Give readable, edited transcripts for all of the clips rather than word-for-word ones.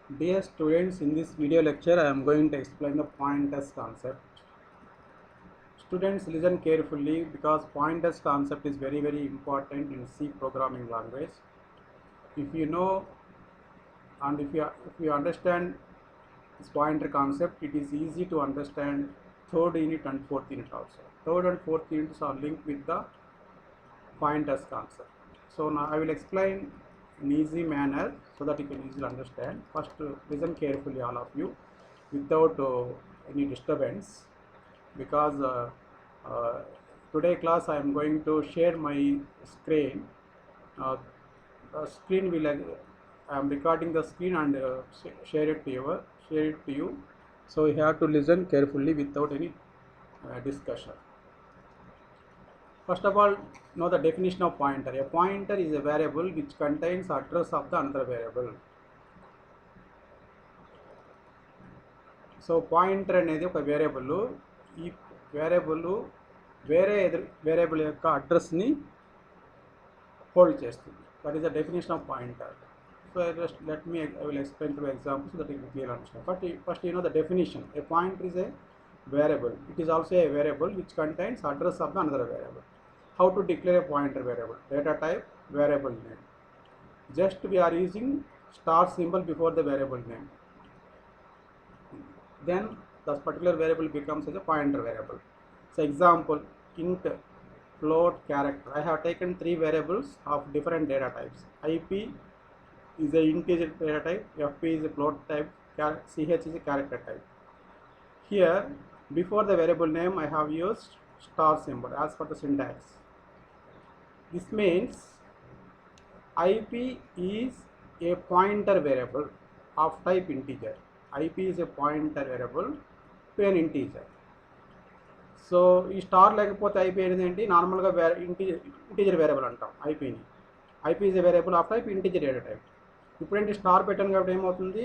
Dear students, in this video lecture I am going to explain the pointers concept. Students, listen carefully because pointers concept is very important in C programming language. If you know and if you understand this pointer concept, it is easy to understand third unit and fourth unit also. Third and fourth units are linked with the pointers concept. So now I will explain in easy manner so that you can easily understand. First, listen carefully all of you without any disturbance, because uh, today class I am going to share my screen. Screen will I am recording the screen and share it to you. So you have to listen carefully without any discussion. First of all, know the definition of pointer. A pointer is a variable which contains address of the another variable. So pointer అనేది ఒక variable. ఈ variable వేరే variable యొక్క అడ్రస్ని hold చేస్తుంది. That is the definition of pointer. So let me I will explain through examples so that you can clearly understand. But first you know the definition. A pointer is a variable. It is also a variable which contains address of the another variable. How to declare a pointer variable? Data type, variable name. Just we are using star symbol before the variable name. Then the particular variable becomes as a pointer variable. So example, int, float, character. I have taken three variables of different data types. IP is a integer data type, FP is a float type, CH is a character type. Here before the variable name I have used star symbol as per the syntax. This means IP is a pointer variable of type integer. IP is a pointer variable to an integer. So ఈ star లేకపోతే IP అనేది ఏంటి, నార్మల్గా integer variable అంటాం ఐపీని. IP is a variable of type integer data type. ఇప్పుడేంటి star పెట్టాను కాబట్టి ఏమవుతుంది,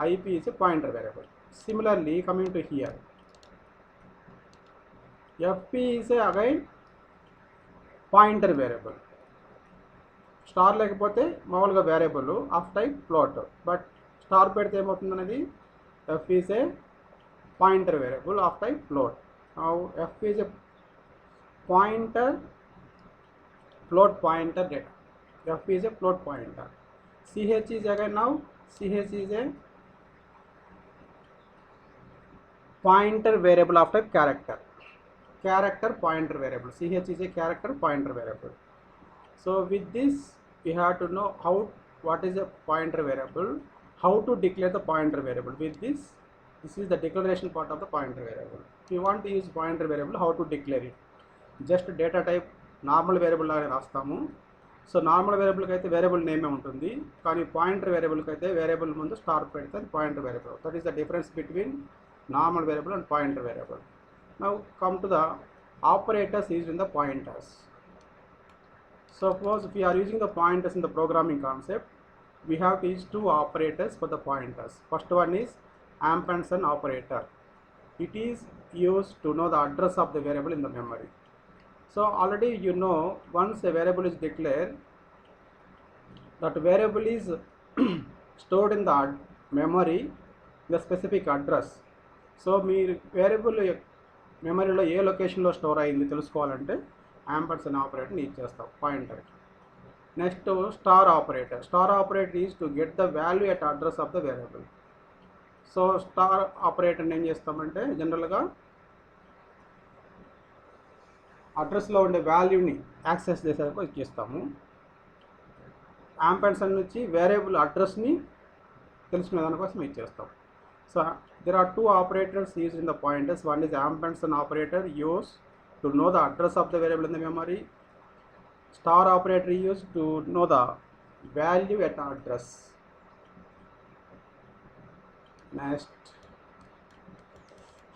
IP is a pointer variable. Similarly coming to here, FP is a again pointer variable. Star లేకపోతే మామూలుగా variable of type float, but star పెడితే ఏమవుతుంది అనేది f is a pointer variable of type float. Now f is a pointer, float pointer data. F is a float pointer. Ch is again, now ch is a pointer variable of type character. Character pointer variable. Ch is a character pointer variable. So with this we have to know what is a pointer variable, how to declare the pointer variable. With this is the declaration part of the pointer variable. If you want to use pointer variable, how to declare it? Just data type normal variable లాగా రాస్తాము. So normal వేరియబుల్కి అయితే variable నేమే ఉంటుంది, కానీ pointer వేరియబుల్కి అయితే variable ముందు star పెడితే అది pointer variable. That is the difference between normal variable and pointer variable. Now come to the operators used in the pointers. Suppose if we are using the pointers in the programming concept, we have to use two operators for the pointers. First one is ampersand operator. It is used to know the address of the variable in the memory. So already you know, once a variable is declared, that variable is stored in the memory, the specific address. So me variable మెమరీలో ఏ లొకేషన్లో store అయింది తెలుసుకోవాలంటే ampersand operator ని use చేస్తాం pointer. Next star operator. Star operator is to get the value at address of the variable. So star ఆపరేటర్ని ఏం చేస్తామంటే జనరల్గా అడ్రస్లో ఉండే వాల్యూని యాక్సెస్ చేసేందుకు ఇచ్చేస్తాము. ampersand నుంచి వేరియబుల్ అడ్రస్ని తెలుసుకునే దానికోసం ఇచ్చేస్తాం. So there are two operators used in the pointers. One is ampersand operator used to know the address of the variable in the memory. Star operator used to know the value at address. Next,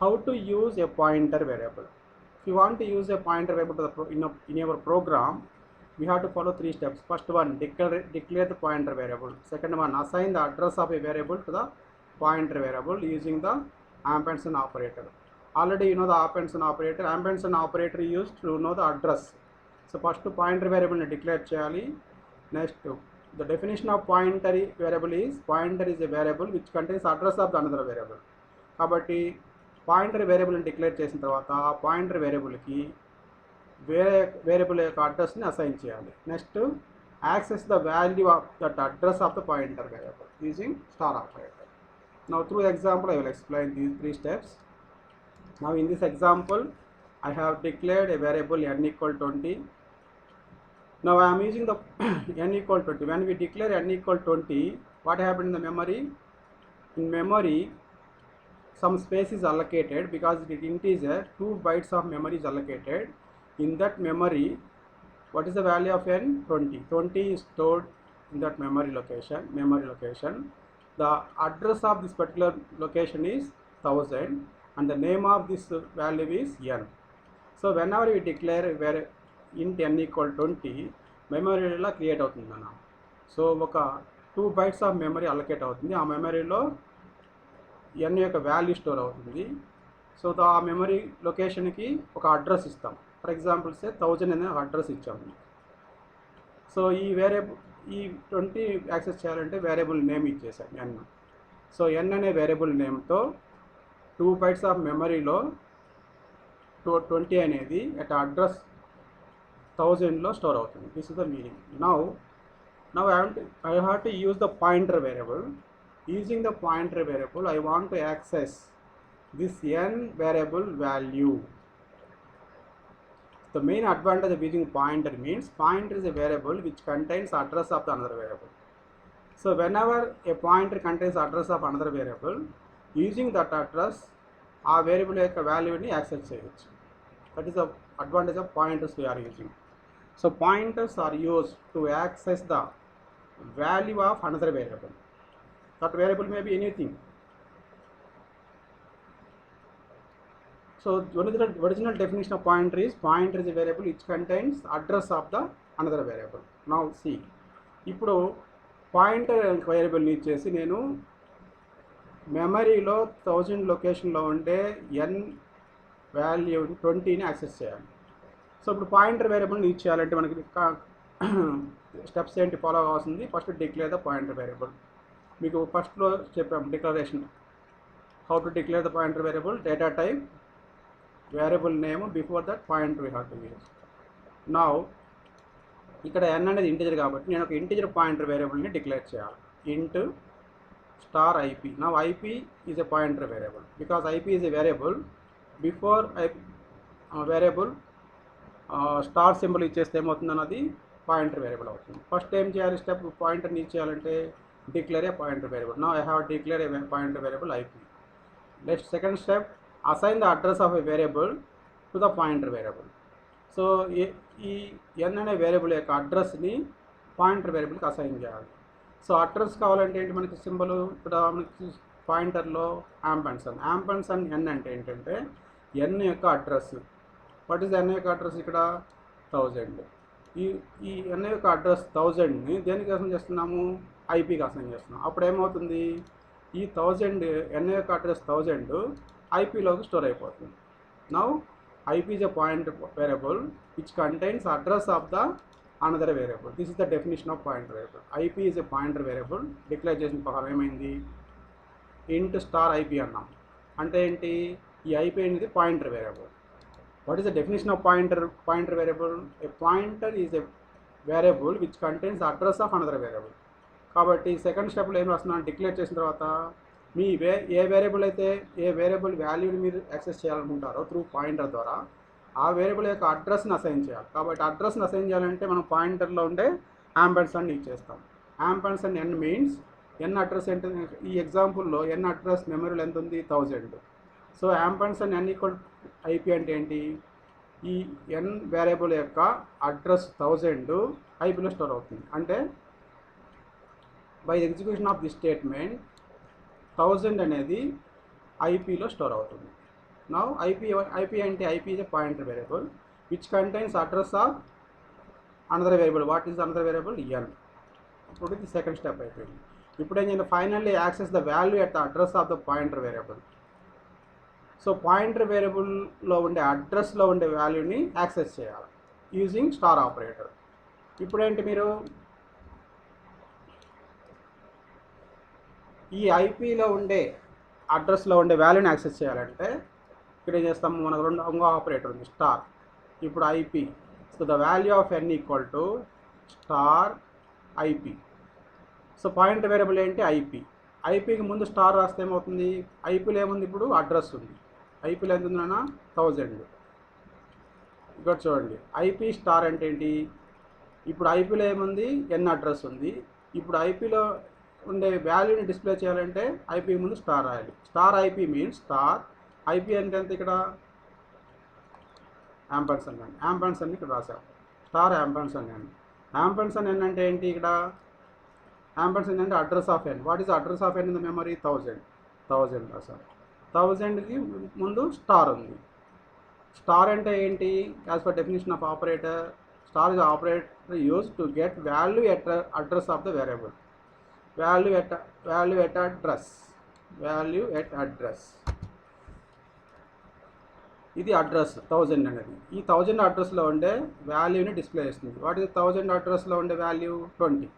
how to use a pointer variable. If you want to use a pointer variable to the in your program, we have to follow three steps. First one, declare the pointer variable. Second one, assign the address of a variable to the pointer variable using the ampersand operator. Already you know the ampersand operator. Ampersand operator used to know the address. So first pointer variable ని declare చేయాలి. Next the definition of pointer variable is pointer is a variable which contains address of the another variable. కాబట్టి pointer వేరియబుల్ని declare చేసిన తర్వాత ఆ pointer వేరియబుల్కి variable యొక్క అడ్రస్ని assign చేయాలి. Next access the value of that address of the pointer variable using star operator. Now through example I will explain these 3 steps. Now in this example I have declared a variable n equal 20. Now I am using the n equal 20. When we declare n equal 20, what happened in the memory? In memory some space is allocated because it is integer. 2 bytes of memory is allocated. In that memory, what is the value of n? 20. 20 is stored in that memory location. The address of this particular location is 1000 and the name of this value is n. So whenever we declare where int n equal 20, memory la create avutundi mana. So oka 2 bytes of memory allocate avutundi. Aa memory lo n యొక్క value store అవుతుంది. So ఆ memory లొకేషన్కి ఒక address ఇస్తాం. For example say 1000 అనే address ఇచ్చాము. So ఈ 20 access చేయాలంటే వేరియబుల్ నేమ్ ఇచ్చేసాం n. సో n అనే వేరియబుల్ నేమ్తో 2 bytes ఆఫ్ మెమరీలో 20 అనేది అట్ అడ్రస్ 1000లో స్టోర్ అవుతుంది. This is the meaning. Now I have to use the pointer variable. Using the pointer variable, I want to access this n variable value. The main advantage of using pointer means pointer is a variable which contains address of the another variable. So whenever a pointer contains address of another variable, using that address, ఆ variable యొక్క వాల్యూని access చేయవచ్చు. That is the advantage of pointers we are using. So pointers are used to access the value of another variable. That variable may be anything. So original definition of pointer is a variable which contains address of the another variable. Now see, ఇప్పుడు pointer వేరియబుల్ని ఇచ్చేసి నేను మెమరీలో 1000 లొకేషన్లో ఉండే n value 20ని access చేయాలి. So ఇప్పుడు పాయింటర్ వేరియబుల్ని యూజ్ చేయాలంటే మనకి స్టెప్స్ ఏంటి ఫాలో అవ్వాల్సింది? First declare the pointer variable. మీకు ఫస్ట్లో చెప్పాము declaration, how to declare the pointer variable, data type, variable name, before that pointer we have to use. Now ఇక్కడ n అనేది ఇంటిజర్ కాబట్టి నేను ఒక ఇంటిజర్ పాయింటర్ వేరియబుల్ని డిక్లేర్ చేయాలి. int star ip. Now ip is a pointer variable because ip is a variable. Before variable star symbol ఇచ్చేస్తే ఏమవుతుంది అన్నది పాయింటర్ వేరియబుల్ అవుతుంది. ఫస్ట్ ఏం చేయాలి? స్టెప్ పాయింటర్ని యూజ్ చేయాలంటే declare a pointer variable. Now I have declared a pointer variable ip. Next second step, assign the address of a variable to the pointer variable. So ఈ n అనే variable యొక్క అడ్రస్ని pointer వేరియబుల్కి assign చేయాలి. So address కావాలంటే ఏంటి మనకి symbol? ఇక్కడ మనకి పాయింటర్లో యాంపర్సన్ n అంటే ఏంటంటే n యొక్క అడ్రస్. వాట్ ఈస్ n యొక్క అడ్రస్? ఇక్కడ 1000. ఈ n యొక్క అడ్రస్ 1000ని దేనికి అసైన్ చేస్తున్నాము? ఐపీకి అసైన్ చేస్తున్నాం. అప్పుడు ఏమవుతుంది? ఈ 1000 n యొక్క అడ్రస్ 1000 ఐపీలోకి స్టోర్ అయిపోతుంది. Now IP is a pointer variable which contains address of the another variable. This is the definition of pointer variable. IP is a pointer variable. Declare చేసిన ప్రకారం ఏమైంది? int star IP అన్నాం. అంటే ఏంటి? ఈ IP అనేది pointer variable. What is the definition of pointer variable? A pointer is a variable which contains address of another variable. కాబట్టి second స్టెప్లో ఏం రాస్తున్నాను? డిక్లేర్ చేసిన తర్వాత మీ ఏ వేరియబుల్ అయితే ఏ వేరియబుల్ వాల్యూని మీరు యాక్సెస్ చేయాలనుకుంటారో త్రూ పాయింటర్ ద్వారా ఆ వేరియబుల్ యొక్క అడ్రస్ని అసైన్ చేయాలి. కాబట్టి అడ్రస్ని అసైన్ చేయాలంటే మనం పాయింటర్లో ఉండే యాంపర్సన్ యూజ్ చేస్తాం. యాంపర్సన్ n మీన్స్ n అడ్రస్ ఎంత? ఈ ఎగ్జాంపుల్లో n అడ్రస్ మెమరీలో ఎంత ఉంది? 1000. సో యాంపర్సన్ n ఈక్వల్ IP అంటే ఏంటి? ఈ n వేరియబుల్ యొక్క అడ్రస్ 1000 ఐపీలో స్టోర్ అవుతుంది. అంటే by execution of the statement 1000 అనేది ఐపీలో స్టోర్ అవుతుంది. నౌ ఐపీ అంటే IP is a pointer variable which contains address of another variable. What is another variable? n. ఇప్పుడు ఇది సెకండ్ స్టెప్ అయిపోయింది. ఇప్పుడు ఏం చేయాలి? Finally access the value at the address of the pointer variable. So pointer వేరియబుల్లో ఉండే అడ్రస్లో ఉండే వాల్యూని యాక్సెస్ చేయాలి యూజింగ్ స్టార్ ఆపరేటర్. ఇప్పుడేంటి మీరు ఈ ఐపీలో ఉండే అడ్రస్లో ఉండే వాల్యూని యాక్సెస్ చేయాలంటే ఇక్కడ ఏం చేస్తాము, మనకు ఇంకో ఆపరేటర్ ఉంది స్టార్. ఇప్పుడు ip, so the value of n equal to star ip. So pointer variable ఏంటి, ఐపీ. ఐపీకి ముందు స్టార్ రాస్తే ఏమవుతుంది, ఐపీలో ఏముంది, ఇప్పుడు అడ్రస్ ఉంది. ఐపీలో ఎంత ఉందన్నా 1000. ఇక్కడ చూడండి ఐపీ స్టార్ అంటే ఏంటి, ఇప్పుడు ఐపీలో ఏముంది, ఎన్ అడ్రస్ ఉంది. ఇప్పుడు ఐపీలో ఉండే వాల్యూని డిస్ప్లే చేయాలంటే ఐపీ ముందు స్టార్ రాయాలి. Star IP means star IP అంటే ఎంత, ఇక్కడ యాంపర్సన్ అండి. యాంపర్సన్ ఇక్కడ రాసాం, స్టార్ యాంపర్సన్ అండి. యాంపర్సన్ ఎన్ అంటే ఏంటి, ఇక్కడ యాంపర్సన్ అంటే address of n. What is address of n in the memory, 1000 రాసాం. 1000కి ముందు స్టార్ ఉంది. స్టార్ అంటే ఏంటి, as per definition of operator, star is operator use to get value at address of the variable. Value at address, ఇది address 1000 అనేది. ఈ 1000 అడ్రస్లో ఉండే వాల్యూని డిస్ప్లే చేస్తుంది. వాట్ ఈస్ 1000 అడ్రస్లో ఉండే వాల్యూ, 20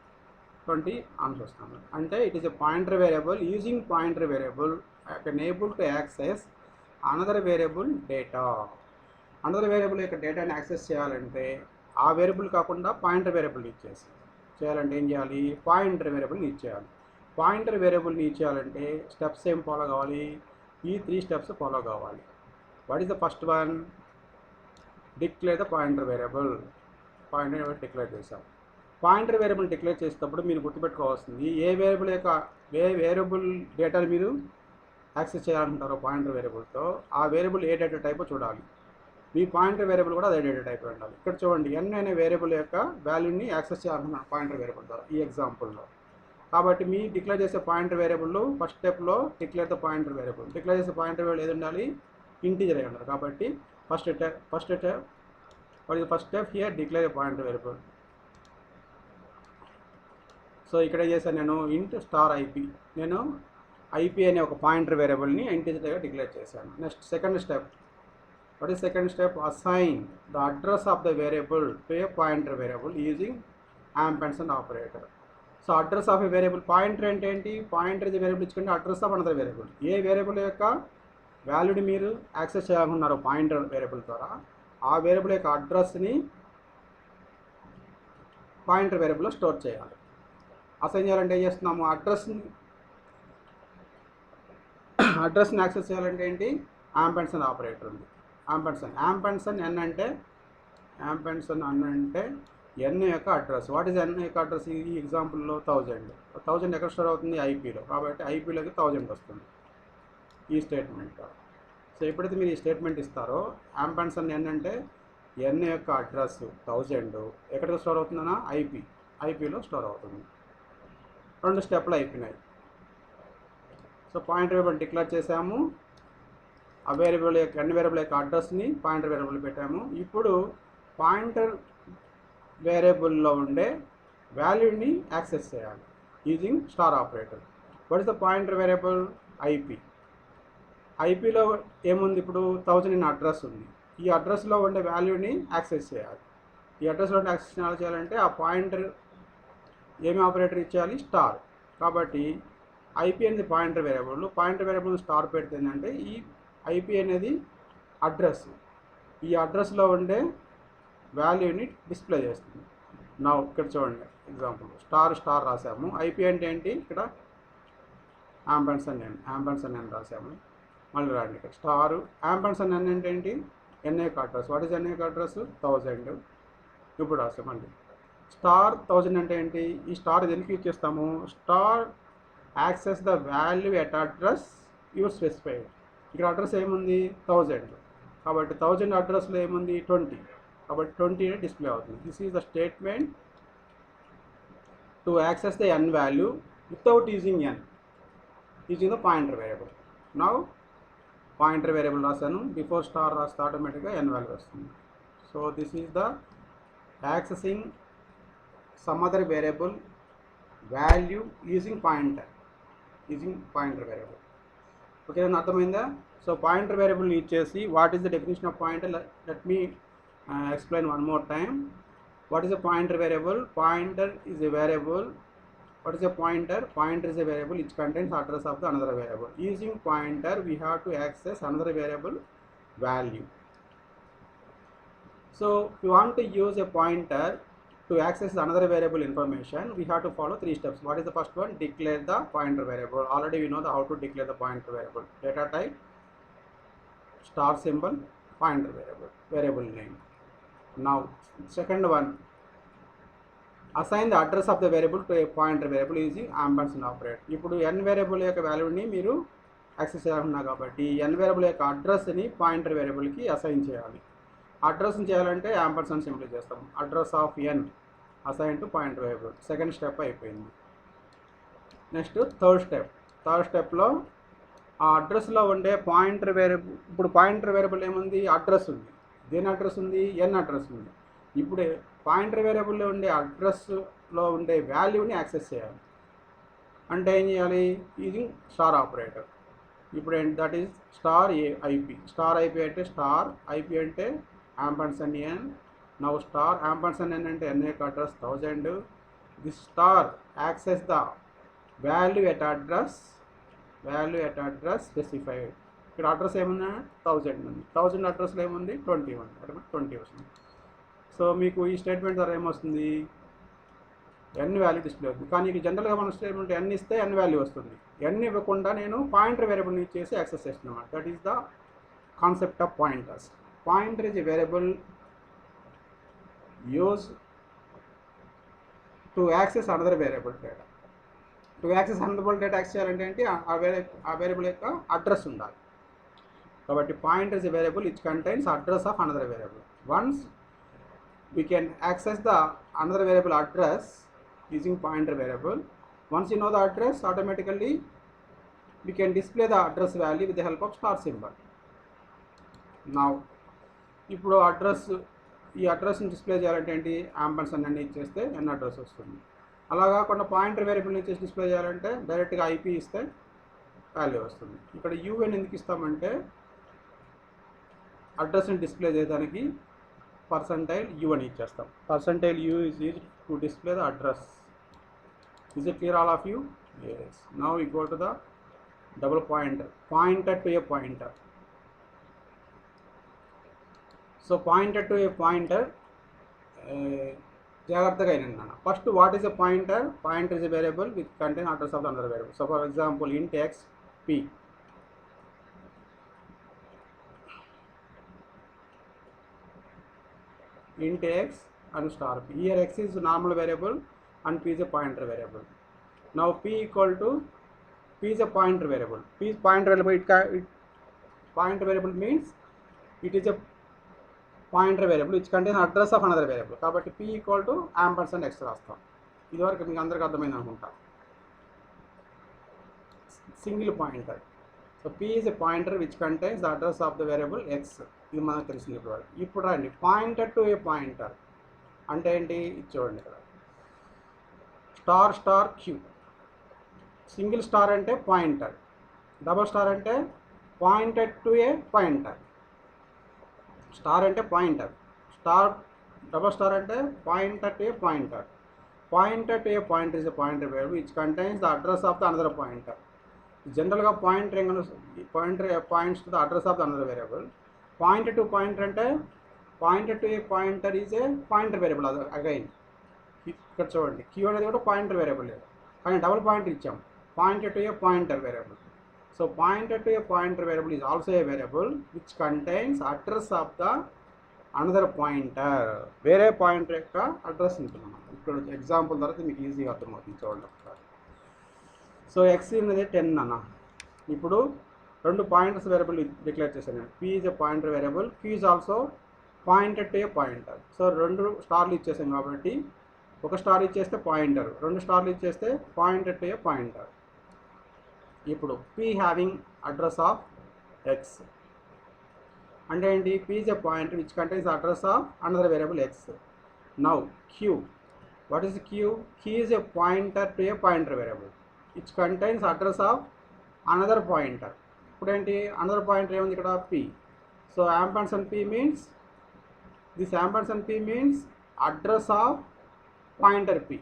ఆన్సర్ వస్తాము. అంటే it is a pointer variable. Using pointer variable can able to access another variable data. Another variable యొక్క డేటాని యాక్సెస్ చేయాలంటే ఆ వేరియబుల్ కాకుండా పాయింటర్ వేరియబుల్ యూజ్ చేయాలంటే ఏం చేయాలి, పాయింటర్ వేరియబుల్ని యూజ్ చేయాలి. పాయింటర్ వేరియబుల్ని యూజ్ చేయాలంటే స్టెప్స్ ఏం ఫాలో కావాలి, ఈ 3 స్టెప్స్ ఫాలో కావాలి. What is the first one, declare the pointer variable. Pointer variable declare చేసాం. పాయింటర్ వేరియబుల్ డిక్లేర్ చేసేటప్పుడు మీరు గుర్తుపెట్టుకోవాల్సింది, ఏ వేరియబుల్ డేటాను మీరు యాక్సెస్ చేయాలంటారో పాయింటర్ వేరియబుల్తో, ఆ వేరియబుల్ ఏ డేటా టైపో చూడాలి. మీ పాయింటర్ వేరియబుల్ కూడా అదే డేటా టైప్ ఉండాలి. ఇక్కడ చూడండి ఎన్ అనే వేరియబుల్ యొక్క వాల్యూని యాక్సెస్ చేయాలనుకున్నాను పాయింటర్ వేరియబుల్ ద్వారా ఈ ఎగ్జాంపుల్లో. కాబట్టి మీ డిక్లేర్ చేసే పాయింటర్ వేరియబుల్ ఫస్ట్ స్టెప్లో declare the pointer variable. Declare చేసే పాయింటర్ వేరియబుల్ ఏది ఉండాలి, ఇంటీజర్ అయి ఉండాలి. కాబట్టి first step here declare a pointer variable. So ఇక్కడ చేశాను నేను ఇంట్ స్టార్ ఐపీ. నేను ఐపీ అనే ఒక పాయింటర్ వేరియబుల్ని ఇంటీజర్గా డిక్లేర్ చేశాను. Next second step, what is second step, assign the address of the variable to a pointer variable using ampersand operator. So address of A variable, pointer అంటే ఏంటి, pointer ఇది variable ఇచ్చుకుంటే address of another variable. A variable యొక్క వాల్యూని మీరు access చేయాలనుకున్నారో pointer variable ద్వారా, ఆ variable యొక్క అడ్రస్ని పాయింటర్ వేరియబుల్లో స్టోర్ చేయాలి. అసైన్ చేయాలంటే ఏం చేస్తున్నాము, అడ్రస్ని యాక్సెస్ చేయాలంటే ఏంటి, యాంపర్సండ్ ఆపరేటర్ ఉంది. యాంపర్సండ్ ఎన్ అంటే ఎన్ యొక్క అడ్రస్. వాట్ ఈస్ ఎన్ యొక్క అడ్రస్, ఈ ఎగ్జాంపుల్లో 1000 ఎక్కడ స్టోర్ అవుతుంది, ఐపీలో. కాబట్టి ఐపీలోకి 1000 వస్తుంది ఈ స్టేట్మెంట్. సో ఎప్పుడైతే మీరు ఈ స్టేట్మెంట్ ఇస్తారో, యాంపర్సండ్ ఎన్ అంటే ఎన్ యొక్క అడ్రస్ 1000 ఎక్కడ స్టోర్ అవుతుందన్నా, ఐపీలో స్టోర్ అవుతుంది. 2 స్టెప్లు అయిపోయినాయి. సో పాయింటర్ వేరియబుల్ డిక్లేర్ చేసాము, ఆ వేరియబుల్ యొక్క ఎన్ వేరియబుల్ యొక్క అడ్రస్ని పాయింటర్ వేరియబుల్ పెట్టాము. ఇప్పుడు పాయింటర్ వేరియబుల్లో ఉండే వాల్యూని యాక్సెస్ చేయాలి using star operator. What is the pointer variable, ఐపీలో ఏముంది, ఇప్పుడు 1000 ఇన్ అడ్రస్ ఉంది. ఈ అడ్రస్లో ఉండే వాల్యూని యాక్సెస్ చేయాలి. ఈ అడ్రస్లో ఉండే యాక్సెస్ చేయాలంటే ఆ పాయింటర్ ఏమి ఆపరేటర్ ఇచ్చేయాలి, స్టార్. కాబట్టి ఐపీ అనేది పాయింటర్ వేరియబుల్ స్టార్ పెడితే ఏంటంటే ఈ ఐపీ అనేది అడ్రస్, ఈ అడ్రస్లో ఉండే వాల్యూని డిస్ప్లే చేస్తుంది. నా ఇక్కడ చూడండి ఎగ్జాంపుల్ స్టార్ రాసాము. ఐపీ అంటే ఏంటి, ఇక్కడ యాంపర్సండ్ ఎన్ రాసాము. మళ్ళీ రాండి ఇక్కడ స్టార్ యాంపర్సండ్ ఎన్ అంటే ఏంటి, ఎన్ యొక్క అడ్రస్. వాట్ ఈస్ ఎన్ యొక్క అడ్రస్, 1000. ఇప్పుడు రాసాం అండి స్టార్ 1000 అంటే ఏంటి, ఈ స్టార్ దేనికి యూజ్ చేస్తాము, star access the value at address your specified. ఇక్కడ అడ్రస్ ఏముంది, 1000. కాబట్టి 1000 అడ్రస్లో ఏముంది, 20. కాబట్టి 20 డిస్ప్లే అవుతుంది. This is the statement to access the n value without using the pointer variable. Now pointer variable రాశాను, బిఫోర్ స్టార్ రాస్తే ఆటోమేటిక్గా ఎన్ వాల్యూ వస్తుంది. So this is the accessing some other variable value using pointer variable. Okay, అర్థమైందా? So pointer variable use చేసి what is the definition of pointer, let me explain one more time. What is a pointer variable? Pointer is a variable What is a pointer? Pointer is a variable which contains address of the another variable. Using pointer we have to access another variable value. So if you want to use a pointer to access another variable information, we have to follow 3 steps. What is the first one? Declare the pointer variable. Already we know how to declare the pointer variable. Data type, star symbol, pointer variable name. Now second one, assign the address of the variable to a pointer variable using ampersand operator. ఇప్పుడు n variable యొక్క వాల్యూని మీరు access చేయాలన్నారు కాబట్టి n variable యొక్క అడ్రస్ని pointer వేరియబుల్కి assign చేయాలి. అడ్రస్ని చేయాలంటే యాంపర్సండ్ సింప్లీ చేస్తాం. Address of n assign to pointer variable. Second step అయిపోయింది. నెక్స్ట్ థర్డ్ స్టెప్లో ఆ అడ్రస్లో ఉండే పాయింటర్ వేరియబుల్, ఇప్పుడు పాయింటర్ వేరియబుల్ ఏముంది? అడ్రస్ ఉంది. దేని అడ్రస్ ఉంది? ఎన్ అడ్రస్ ఉంది. ఇప్పుడు పాయింటర్ వేరియబుల్లో ఉండే అడ్రస్లో ఉండే వాల్యూని యాక్సెస్ చేయాలి. అంటే ఏం చేయాలి? Using star operator. ఇప్పుడు ఏంటి? That is star IP. Star IP అంటే స్టార్ ఐపీ అంటే ampersand n. Now star ampersand n అంటే n యొక్క address 1000. This star access the value at address specified. ఇక్కడ అడ్రస్ ఏముంది? 1000 ఉంది. 1000 అడ్రస్లో ఏముంది? 20 ఉంది. అంటే 20 వస్తుంది. సో మీకు ఈ స్టేట్మెంట్ ద్వారా ఏమొస్తుంది? n వాల్యూ డిస్ప్లే అవుతుంది. కానీ ఇక జనరల్గా మన స్టేట్మెంట్ n ఇస్తే n వాల్యూ వస్తుంది. n ఇవ్వకుండా నేను పాయింటర్ వేరియబుల్ యూజ్ చేసి యాక్సెస్ చేస్తున్నాను. That is the concept of pointers. Pointer is a variable used to access another variable data. To access another data access చేయాలంటే ఏంటి? ఆ వేరియబుల్ యొక్క అడ్రస్ ఉండాలి. కాబట్టి pointer is a variable which contains address of another variable. Once we can access the another variable address using pointer variable. Once you know the address, automatically we can display the address value with the help of star symbol. Now ఇప్పుడు ఈ అడ్రస్ని display చేయాలంటే ఏంటి? Ampersand అన్ని ఇచ్చేస్తే ఎన్ address వస్తుంది. అలా కాకుండా pointer variable ఇచ్చేసి డిస్ప్లే చేయాలంటే డైరెక్ట్గా ఐపీ ఇస్తే వాల్యూ వస్తుంది. ఇక్కడ యూఎన్ ఎందుకు ఇస్తామంటే అడ్రస్ని డిస్ప్లే చేయడానికి %u అని ఇచ్చేస్తాం. %u is used to display the address. Is it clear all of you? Yes. Now we go to the double pointer to a pointer. So pointer to a pointer, జాగ్రత్తగా అయినా. First what is a pointer? Pointer is a variable with contain address of the another variable. So for example int x p. int x and star p. Here x is normal variable and p is a pointer variable. Now p equal to p is a pointer variable. P is pointer variable. Pointer variable means it is a pointer variable which contains address of another variable. కాబట్టి p equal to ampersand x రాస్తాం. ఇదివరకు మీకు అందరికీ అర్థమైంది అనుకుంటా. Single pointer. So p is a pointer which contains the address of the variable x. ఇది మనకు తెలిసింది ఇప్పుడు. ఇప్పుడు రండి, పాయింటర్ టు ఏ పాయింటర్ అంటే ఏంటి? చూడండి ఇక్కడ స్టార్ క్యూ. సింగిల్ స్టార్ అంటే పాయింటర్, డబల్ స్టార్ అంటే pointer to a pointer. Star అంటే పాయింటర్, డబల్ స్టార్ అంటే pointer to a pointer. Pointer to a pointer is a pointer variable which contains the address of the another pointer. జనరల్గా pointer points to the address of the another variable. Pointer to pointer అంటే pointer to a pointer is a pointer variable. అది again ఇక్కడ చూడండి, q అనేది కూడా pointer variable లేదు, కానీ double pointer ఇచ్చాం. Pointer to a pointer variable. So pointer to a pointer variable is also a variable which contains address of the another pointer. వేరే pointer యొక్క అడ్రస్ ఉంటుంది. ఇప్పుడు ఎగ్జాంపుల్ తర్వాత మీకు ఈజీగా అర్థమవుతుంది. చూడండి ఒకసారి. సో x అనేది 10 అన్న. ఇప్పుడు రెండు పాయింటర్స్ వేరియబుల్ డిక్లేర్ చేశాను. p is a pointer variable, q is also pointer to a pointer. So రెండు స్టార్లు ఇచ్చేసాం కాబట్టి ఒక స్టార్ ఇచ్చేస్తే పాయింటర్, రెండు స్టార్లు ఇచ్చేస్తే పాయింటర్ టు ఏ పాయింటర్. ఇప్పుడు p having address of x అంటే ఏంటి? p is a pointer which contains address of another variable x. Now q, what is q? q is a pointer to a pointer variable which contains address of another pointer. ఇప్పుడు ఏంటి? Another pointer ఏముంది ఇక్కడ? p. So ampersand p means this ampersand p means address of pointer p.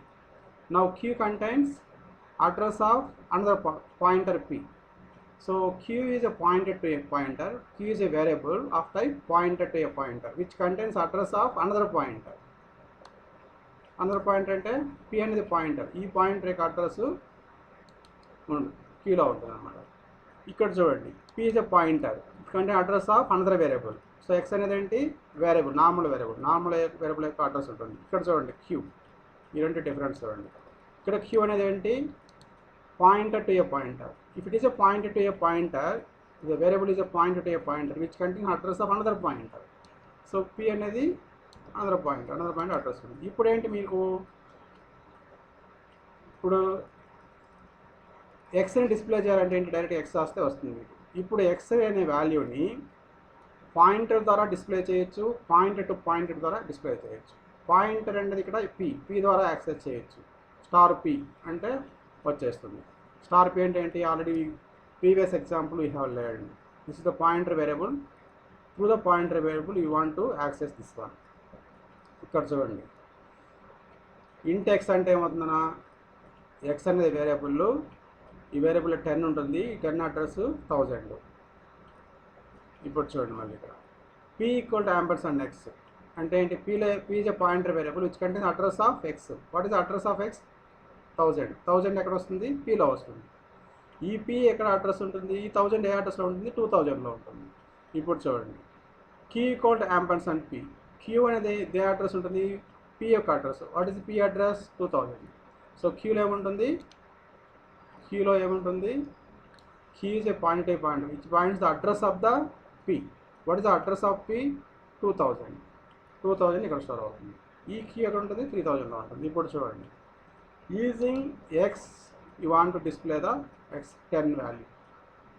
Now q contains address of another pointer p. So q is a pointer to a pointer. Q is a variable of type pointer to a pointer which contains address of another pointer. Another pointer అంటే p అనేది pointer. ఈ pointer యొక్క address క్యూలో ఉంటుంది అన్నమాట. ఇక్కడ చూడండి p is a pointer కంటే address of another variable. So x అనేది ఏంటి వేరియబుల్, నార్మల్ వేరియబుల్ యొక్క అడ్రస్ ఉంటుంది. ఇక్కడ చూడండి q, ఈ రెండు డిఫరెన్స్ చూడండి. ఇక్కడ q అనేది ఏంటి pointer to a pointer. If it is a pointer to a pointer, the variable is a pointer to a pointer which contain address of another pointer. So p అనేది another point address ఉంది. ఇప్పుడు ఏంటి మీకు ఇప్పుడు ఎక్స్ని display చేయాలంటే ఏంటి direct X వస్తే వస్తుంది మీకు. ఇప్పుడు ఎక్స్ అనే వాల్యూని పాయింటర్ ద్వారా డిస్ప్లే చేయొచ్చు, పాయింటర్ టు పాయింటర్ ద్వారా డిస్ప్లే చేయొచ్చు. పాయింటర్ అనేది ఇక్కడ పీ ద్వారా యాక్సెస్ చేయొచ్చు. స్టార్ పీ అంటే వచ్చేస్తుంది. స్టార్ పీ అంటే ఏంటి already previous example you have learned. This is the pointer variable. Through the pointer variable you want to access this one. ఇక్కడ చూడండి ఇంట్ ఎక్స్ అంటే ఏమవుతుందన్నా ఎక్స్ అనేది వేరియబుల్, ఈ వేరియబుల్ 10 ఉంటుంది, 10 అడ్రస్ 1000. ఇప్పుడు చూడండి మళ్ళీ ఇక్కడ p equal to ampersand X అంటే ఏంటి p is a pointer variable which contains address of X. What is address of X 1000 ఎక్కడ వస్తుంది pలో వస్తుంది. ఈ p ఎక్కడ అడ్రస్ ఉంటుంది, ఈ 1000 ఏ అడ్రస్లో ఉంటుంది 2000లో ఉంటుంది. ఇప్పుడు చూడండి q equal to ampersand p. q అనేది దే అడ్రస్ ఉంటుంది p యొక్క address. What is p address 2000. So క్యూలో ఏముంటుంది q is a point which points the address of the p. What is the address of p 2000 ఇక్కడ store అవుతుంది. ఈ q ఎక్కడ ఉంటుంది 3000లో ఉంటుంది. ఇప్పుడు చూడండి using X you want to display the X 10 value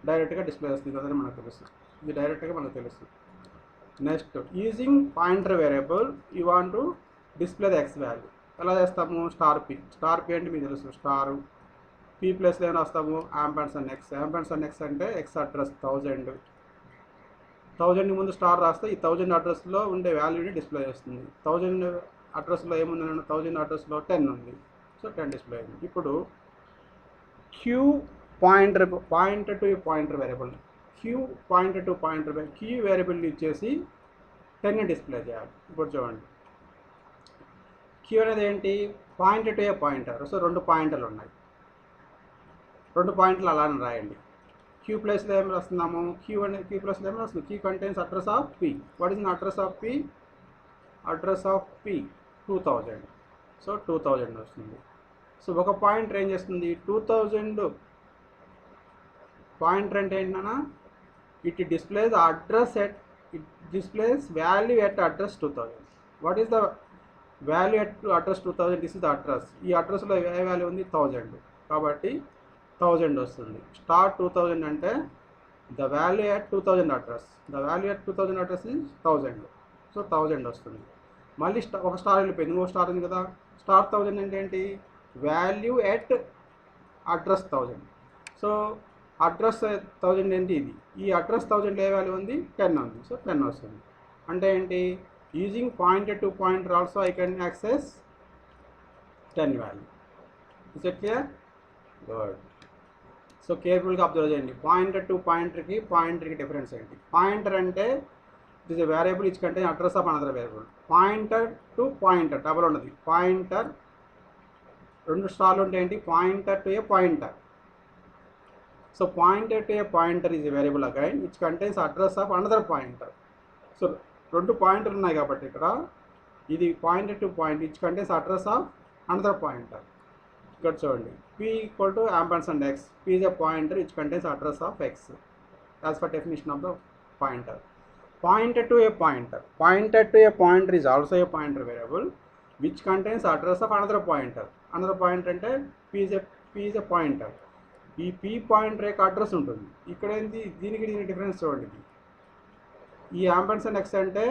డైరెక్ట్గా డిస్ప్లే వస్తుంది. అదే మనకు తెలుసు, ఇది డైరెక్ట్గా మనకు తెలుసు. Next using pointer variable you want to display the X value. ఎలా చేస్తాము స్టార్ పీ అంటే మీకు తెలుసు స్టార్ p ప్లస్లో ఏమైనా వస్తాము యాంపర్సండ్ ఎక్స్ అంటే ఎక్స్ అడ్రస్ 1000 ముందు స్టార్ రాస్తే ఈ 1000 అడ్రస్లో ఉండే వాల్యూని డిస్ప్లే చేస్తుంది. 1000 అడ్రస్లో ఏముంది 1000 అడ్రస్లో 10 ఉంది. సో 10 డిస్ప్లే అయింది. ఇప్పుడు q pointer to pointer variable, q variable ఇచ్చేసి 10ని డిస్ప్లే చేయాలి. ఇప్పుడు చూడండి క్యూ అనేది ఏంటి pointer to a pointer. So 2 పాయింటర్లు ఉన్నాయి, 2 పాయింట్లు అలానే రాయండి. క్యూ ప్లస్లో ఏం రాస్తున్నాము క్యూ ప్లస్లో ఏం రాస్తున్నాము q contains address of p. What is address of p 2000. So 2000 వస్తుంది. సో ఒక పాయింటర్ ఏం చేస్తుంది 2000 పాయింటర్ అంటే ఏంటన్నా it displays address value at address 2000. What is the value at address 2000? This is the address. ఈ అడ్రస్లో ఏ వాల్యూ ఉంది 1000 కాబట్టి 1000 వస్తుంది. స్టార్ 2000 అంటే the value at 2000 address. Is 1000. So 1000 వస్తుంది. మళ్ళీ ఒక స్టార్ వెళ్ళిపోయింది, ఇంకో స్టార్ ఉంది కదా. స్టార్ 1000 అంటే ఏంటి value at address 1000. So address 1000 ఏంటి ఇది, ఈ అడ్రస్ 1000 ఏ వాల్యూ ఉంది 10 ఉంది. సో 10 వస్తుంది. అంటే ఏంటి using pointer to pointer also I can access 10 value. Is it clear? Good. So కేర్ఫుల్గా అబ్జర్వ్ చేయండి. పాయింటర్ టు పాయింటర్కి డిఫరెన్స్ ఏంటి. పాయింటర్ అంటే ఇట్ ఈస్ ఎ వేరియబుల్ ఇచ్ contain address of another variable. Pointer to pointer double ఉన్నది. Pointer 2 స్టార్లు ఉంటే ఏంటి pointer to a pointer. So pointer to a pointer is a variable again which contains address of another pointer. So 2 పాయింటర్లు ఉన్నాయి కాబట్టి ఇక్కడ ఇది pointer to point which contains address of another pointer. ఇక్కడ చూడండి p equal to ampersand X. p is a pointer which contains address of x as per definition of the pointer. Pointer to a pointer is also a pointer variable which contains address of another pointer. అంటే p is a pointer. ఈ p pointer యొక్క address ఉంటుంది. ఇక్కడ ఏంటి దీనికి difference చూడండి. ఈ ampersand X అంటే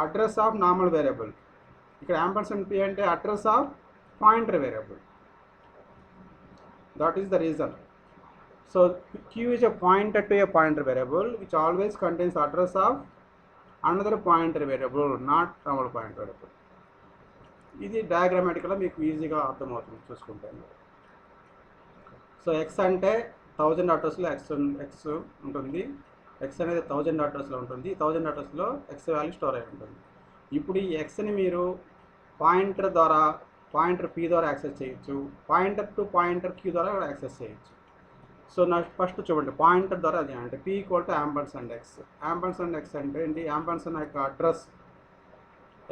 అడ్రస్ ఆఫ్ నార్మల్ వేరియబుల్, ఇక్కడ యాంపర్సండ్ p అంటే address of pointer variable. That is the reason. So q is a pointer to a pointer variable which always contains address of another pointer variable, not normal pointer variable. ఇది డయాగ్రామాటికల్గా మీకు ఈజీగా అర్థమవుతుంది చూసుకుంటాను. So X అంటే 1000 అడ్రస్లో X ఉంటుంది. X అనేది 1000 అడ్రస్లో ఉంటుంది. 1000 అడ్రస్లో ఎక్స్ వాల్యూ స్టోర్ అయి ఉంటుంది. ఇప్పుడు ఈ ఎక్స్ని మీరు పాయింటర్ ద్వారా, పాయింటర్ పి ద్వారా యాక్సెస్ చేయొచ్చు, పాయింటర్ టు పాయింటర్ క్యూ ద్వారా యాక్సెస్ చేయొచ్చు. సో నా ఫస్ట్ చూడండి, పాయింటర్ ద్వారా అది అంటే P equal to ampersand X. Ampersand X అంటే ఏంటి? యాంపర్సండ్ యొక్క అడ్రస్,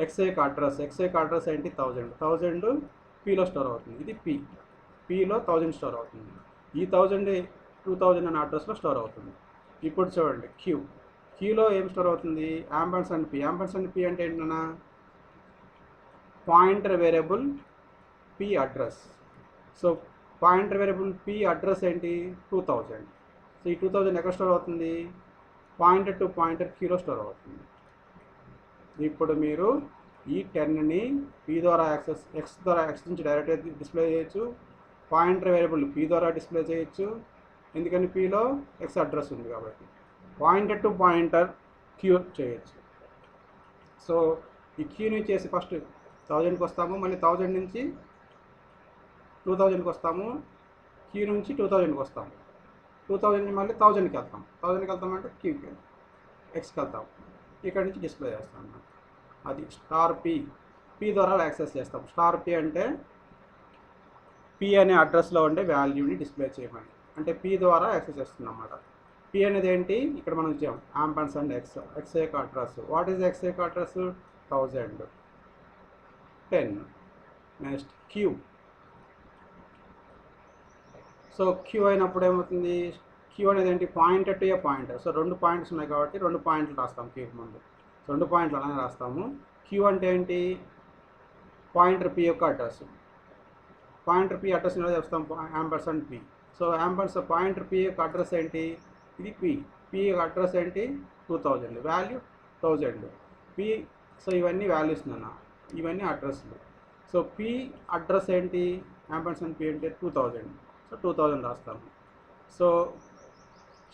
ఎక్స్ యొక్క అడ్రస్ ఏంటి? 1000 పిలో స్టోర్ అవుతుంది. ఇది పిలో 1000 స్టోర్ అవుతుంది. ఈ 1000 2000 అనే అడ్రస్లో స్టోర్ అవుతుంది. ఇప్పుడు చూడండి క్యూలో ఏం స్టోర్ అవుతుంది? యాంపర్సండ్ పి అంటే ఏంటన్నా? Pointer variable P address. So pointer variable P address ఏంటి? 2000. సో ఈ 2000 ఎక్కడ స్టోర్ అవుతుంది? పాయింటర్ టు పాయింటర్ క్యూలో స్టోర్ అవుతుంది. ఇప్పుడు మీరు ఈ 10ని పి ద్వారా ఎక్స్ నుంచి డైరెక్ట్గా డిస్ప్లే చేయొచ్చు, పాయింటర్ వేరియబుల్ పి ద్వారా డిస్ప్లే చేయొచ్చు. ఎందుకని? పిలో ఎక్స్ అడ్రస్ ఉంది కాబట్టి. పాయింటర్ టు పాయింటర్ క్యూ చేయొచ్చు. సో ఈ క్యూని చేసి ఫస్ట్ 1000కి వస్తాము, మళ్ళీ 1000 నుంచి 2000కి వస్తాము, క్యూ నుంచి 2000కి వస్తాము, 2000 నుంచి మళ్ళీ 1000కి వెళ్తాం. 1000కి వెళ్తామంటే క్యూకి ఎక్స్కి వెళ్తాం, ఇక్కడ నుంచి డిస్ప్లే చేస్తాం. అది స్టార్ పి ద్వారా యాక్సెస్ చేస్తాం. స్టార్ పి అంటే పి అనే అడ్రస్లో ఉండే వాల్యూని డిస్ప్లే చేయమని, అంటే పి ద్వారా యాక్సెస్ చేస్తుంది అన్నమాట. పి అనేది ఏంటి? ఇక్కడ మనం ఇచ్చాం యాంపర్సండ్ ఎక్స్ యొక్క అడ్రస్. వాట్ ఈజ్ ఎక్స్ యొక్క address? 1000. 10. Next q. So q అయినప్పుడు ఏమవుతుంది? క్యూ అనేది ఏంటి? Pointer to a pointer. So 2 points ఉన్నాయి కాబట్టి 2 పాయింట్లు రాస్తాం క్యూకి ముందు. సో 2 పాయింట్లు అలానే రాస్తాము. క్యూ అంటే ఏంటి? పాయింటర్ పి యొక్క అడ్రస్. పాయింటర్ పి అడ్రస్ ఎలా చేస్తాం? Ampersand P. So pointer P యొక్క అడ్రస్ ఏంటి? ఇది పి యొక్క అడ్రస్ ఏంటి? 2000. వాల్యూ 1000. పి. సో ఇవన్నీ వాల్యూస్ నాన్న, ఇవన్నీ అడ్రస్లు. సో పి అడ్రస్ ఏంటి? యాంపర్సండ్ పి అంటే 2000. సో 2000 రాస్తాము. సో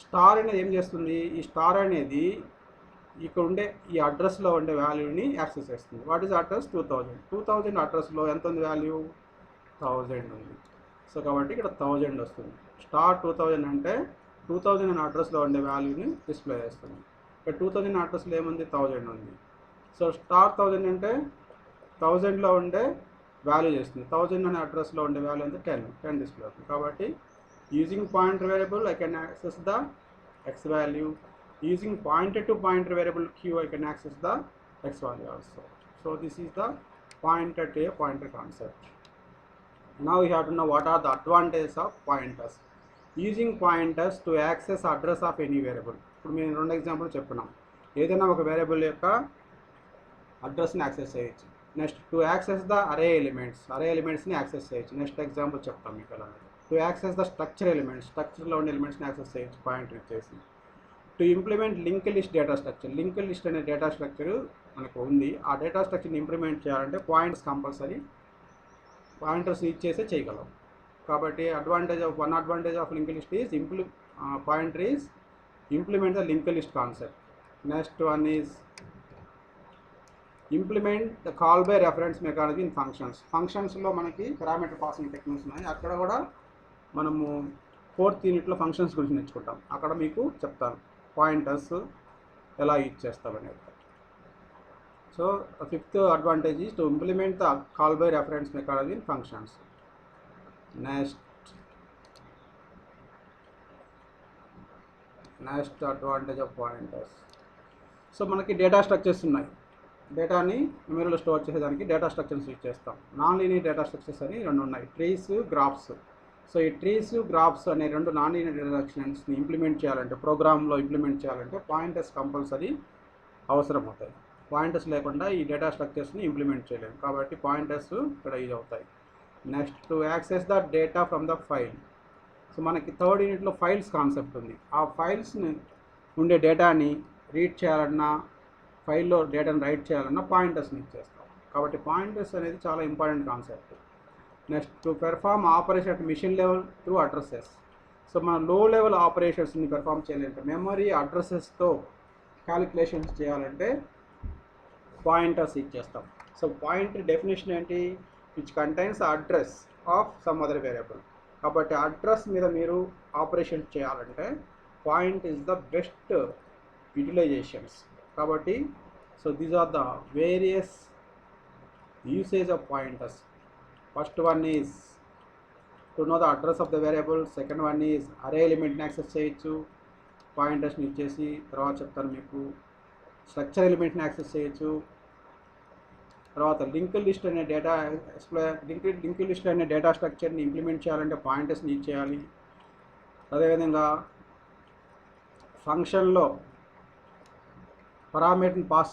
స్టార్ అనేది ఏం చేస్తుంది? ఈ స్టార్ అనేది ఇక్కడ ఉండే ఈ అడ్రస్లో ఉండే వాల్యూని యాక్సెస్ చేస్తుంది. What is address? 2000 అడ్రస్లో ఎంత ఉంది వాల్యూ? 1000 ఉంది. సో కాబట్టి ఇక్కడ 1000 వస్తుంది. స్టార్ 2000 అంటే 2000 అనే అడ్రస్లో ఉండే వాల్యూని డిస్ప్లే చేస్తుంది. ఇక్కడ 2000 అడ్రస్లో ఏముంది? 1000 ఉంది. సో స్టార్ 1000 అంటే 1000లో ఉండే వాల్యూ చేస్తుంది. 1000 అనే అడ్రస్లో ఉండే వాల్యూ అంటే 10 డిస్ప్లే అవుతుంది. కాబట్టి using pointer variable I can access the X value. Using pointer to pointer variable q, I can access the x value also. So this is the pointer to a pointer concept. Now we have to know what are the advantages of pointers. Using pointers to access address of any variable. ఇప్పుడు మేము 2 example చెప్పుకున్నాం. ఏదైనా ఒక variable యొక్క అడ్రస్ని access చేయొచ్చు. Next to access the అరే ఎలిమెంట్స్ని access చేయొచ్చు. Next example చెప్తాం మీకు ఎలా. టు యాక్సెస్ ద స్ట్రక్చర్లో ఉండే ఎలిమెంట్స్ని యాక్సెస్ చేయొచ్చు పాయింటర్ ఇచ్చేసి. To implement link list data structure. Link list అనే డేటా స్ట్రక్చర్ మనకు ఉంది. ఆ డేటా స్ట్రక్చర్ని ఇంప్లిమెంట్ చేయాలంటే పాయింటర్స్ కంపల్సరీ పాయింటర్స్ ఇచ్చేసే చేయగలం. కాబట్టి one advantage of link list is pointer is implement the link list concept. Next one is implement the call by reference mechanism in ఫంక్షన్స్లో మనకి పారామీటర్ పాసింగ్ టెక్నిక్స్ ఉన్నాయి. అక్కడ కూడా మనము 4th యూనిట్లో ఫంక్షన్స్ గురించి నేర్చుకుంటాం. అక్కడ మీకు చెప్తాను పాయింటర్స్ ఎలా యూజ్ చేస్తామనేది. So 5th advantage is to implement the call by reference mechanism in functions. Next advantage of pointers. So మనకి డేటా స్ట్రక్చర్స్ ఉన్నాయి. డేటాని మెమరీలో స్టోర్ చేసేదానికి డేటా స్ట్రక్చర్స్ యూజ్ చేస్తాం. నాన్ లీనియర్ డేటా స్ట్రక్చర్స్ అని 2 ఉన్నాయి, ట్రీస్, గ్రాఫ్స్. సో ఈ trees, graphs అనే 2 నాన్ లీనియర్ డేటా స్ట్రక్చర్స్ని ఇంప్లిమెంట్ చేయాలంటే, ప్రోగ్రామ్లో ఇంప్లిమెంట్ చేయాలంటే పాయింటర్స్ కంపల్సరీ అవసరం అవుతాయి. పాయింటర్స్ లేకుండా ఈ డేటా స్ట్రక్చర్స్ని ఇంప్లిమెంట్ చేయలేము. కాబట్టి పాయింటర్స్ ఇక్కడ యూజ్ అవుతాయి. Next to access the data from the file. So మనకి 3rd యూనిట్లో ఫైల్స్ కాన్సెప్ట్ ఉంది. ఆ ఫైల్స్ని ఉండే డేటాని రీడ్ చేయాలన్నా, ఫైల్లో డేటాను రైట్ చేయాలన్నా పాయింటర్స్ని ఇచ్చేస్తాం. కాబట్టి పాయింటర్స్ అనేది చాలా important concept. Next to perform operation at machine level through addresses. So మనం లో లెవెల్ ఆపరేషన్స్ని పెర్ఫార్మ్ చేయాలంటే, మెమరీ అడ్రసెస్తో క్యాలిక్యులేషన్స్ చేయాలంటే పాయింటర్స్ ఇచ్చేస్తాం. సో పాయింటర్ డెఫినేషన్ ఏంటి? Which contains address of some other variable. కాబట్టి అడ్రస్ మీద మీరు ఆపరేషన్ చేయాలంటే point is the best utilizations. కాబట్టి so these are the various usage of pointers. First one is to know the address of the variable. Second one is అరే ఎలిమెంట్ని access చేయొచ్చు పాయింటర్స్ని ఇచ్చేసి. తర్వాత చెప్తాను మీకు స్ట్రక్చర్ ఎలిమెంట్ని యాక్సెస్ చేయొచ్చు. తర్వాత లింక్డ్ లిస్ట్ అనే డేటా లింక్డ్ లిస్ట్ అనే డేటా స్ట్రక్చర్ని ఇంప్లిమెంట్ చేయాలంటే పాయింటర్స్ని యూజ్ చేయాలి. అదేవిధంగా ఫంక్షన్లో పారామీటర్ని పాస్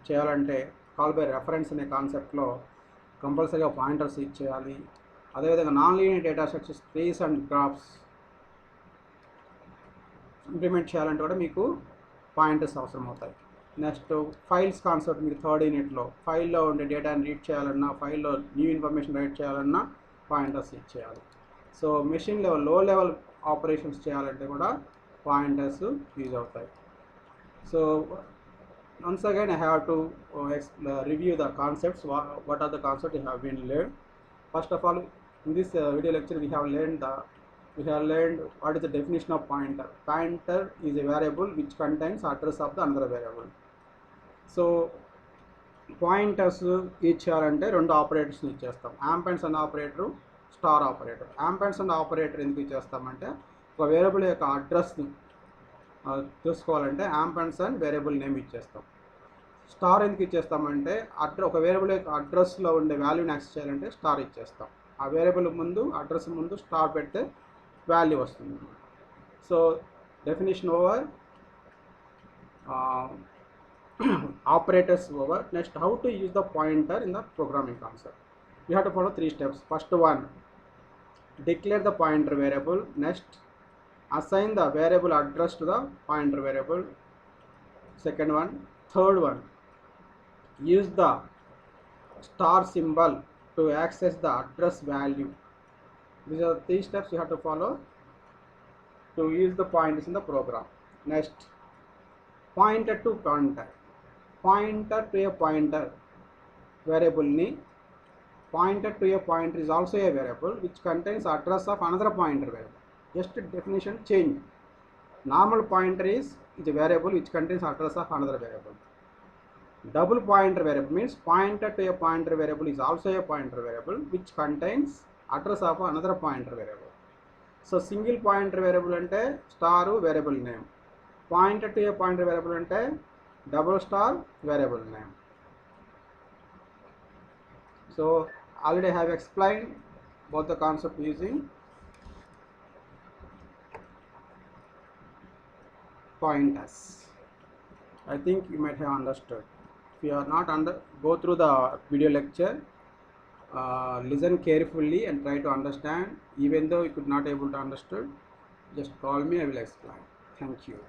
చేయాలంటే కాల్ బై రెఫరెన్స్ అనే కాన్సెప్ట్లో కంపల్సరీగా పాయింటర్స్ యూజ్ చేయాలి. అదేవిధంగా non linear data structures trees and graphs implement చేయాలంటే కూడా మీకు పాయింటర్స్ అవసరం అవుతాయి. నెక్స్ట్ ఫైల్స్ కాన్సెప్ట్ మీకు థర్డ్ యూనిట్లో ఫైల్లో ఉండే డేటాని రీడ్ చేయాలన్నా, ఫైల్లో న్యూ ఇన్ఫర్మేషన్ రైట్ చేయాలన్నా పాయింటర్స్ యూజ్ చేయాలి. సో మెషిన్ లెవెల్ లో లెవెల్ ఆపరేషన్స్ చేయాలంటే కూడా పాయింటర్స్ యూజ్ అవుతాయి. So once again I have to review the concepts. What are the concepts you have been learned? First of all, in this video lecture we have learned what is the definition of pointer. Pointer is a variable which contains address of the another variable. So pointers use చేయాలంటే రెండు operators use చేస్తాం, ampersand operator, star operator. Ampersand operator ఎందుకు use చేస్తామంటే ఒక variable యొక్క అడ్రస్ని చూసుకోవాలంటే ampersand variable name ఇచ్చేస్తాం. Star ఎందుకు ఇచ్చేస్తామంటే ఒక వేరియబుల్ యొక్క అడ్రస్లో ఉండే వాల్యూని యాక్సెస్ చేయాలంటే స్టార్ ఇచ్చేస్తాం. ఆ వేరియబుల్ ముందు అడ్రస్ ముందు స్టార్ పెడితే వాల్యూ వస్తుంది. So definition over, operators over. Next how to use the pointer in the programming concept. You have to follow 3 steps. First one, declare the pointer variable. Next, assign the variable address to the pointer variable. Second one. Third one, use the star symbol to access the address value. These are 3 steps you have to follow to use the pointers in the program. Next, pointer to pointer. Pointer to a pointer variable ni. Pointer to a pointer is also a variable which contains address of another pointer variable. Just definition change. Normal pointer is a variable which contains address of another variable. Double pointer variable means pointer to a pointer variable is also a pointer variable which contains address of another pointer variable. So single pointer variable ante star variable name, pointer to a pointer variable ante double star variable name. So already I have explained both the concept using pointers. I think you might have understood. If you are not go through the video lecture, listen carefully and try to understand. Even though you could not able to understand, just call me, I will explain. Thank you.